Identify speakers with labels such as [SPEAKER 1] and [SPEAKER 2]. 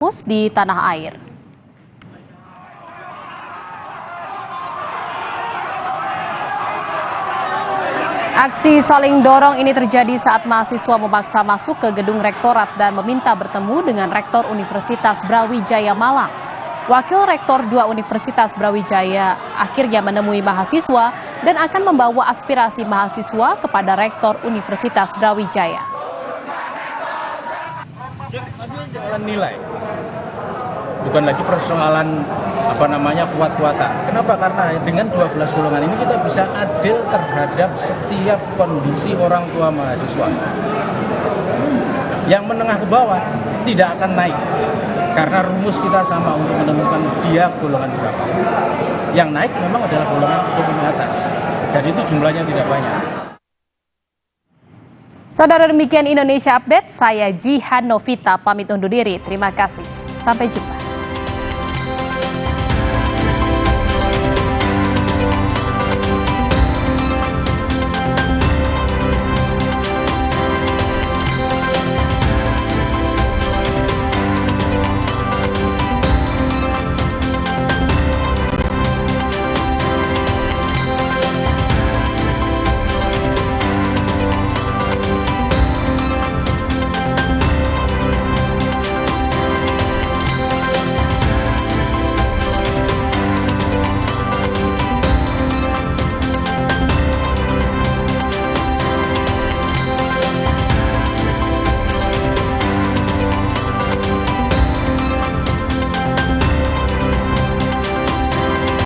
[SPEAKER 1] kampus di tanah air. Aksi saling dorong ini terjadi saat mahasiswa memaksa masuk ke gedung rektorat dan meminta bertemu dengan Rektor Universitas Brawijaya Malang. Wakil Rektor 2 Universitas Brawijaya akhirnya menemui mahasiswa dan akan membawa aspirasi mahasiswa kepada Rektor Universitas Brawijaya.
[SPEAKER 2] Persoalan nilai, bukan lagi persoalan kuat-kuatan. Kenapa? Karena dengan 12 golongan ini kita bisa adil terhadap setiap kondisi orang tua mahasiswa. Yang menengah ke bawah tidak akan naik, karena rumus kita sama untuk menemukan dia golongan berapa. Yang naik memang adalah golongan ekonomi atas, dan itu jumlahnya tidak banyak.
[SPEAKER 1] Saudara, demikian Indonesia Update, saya Jihan Novita pamit undur diri. Terima kasih, sampai jumpa.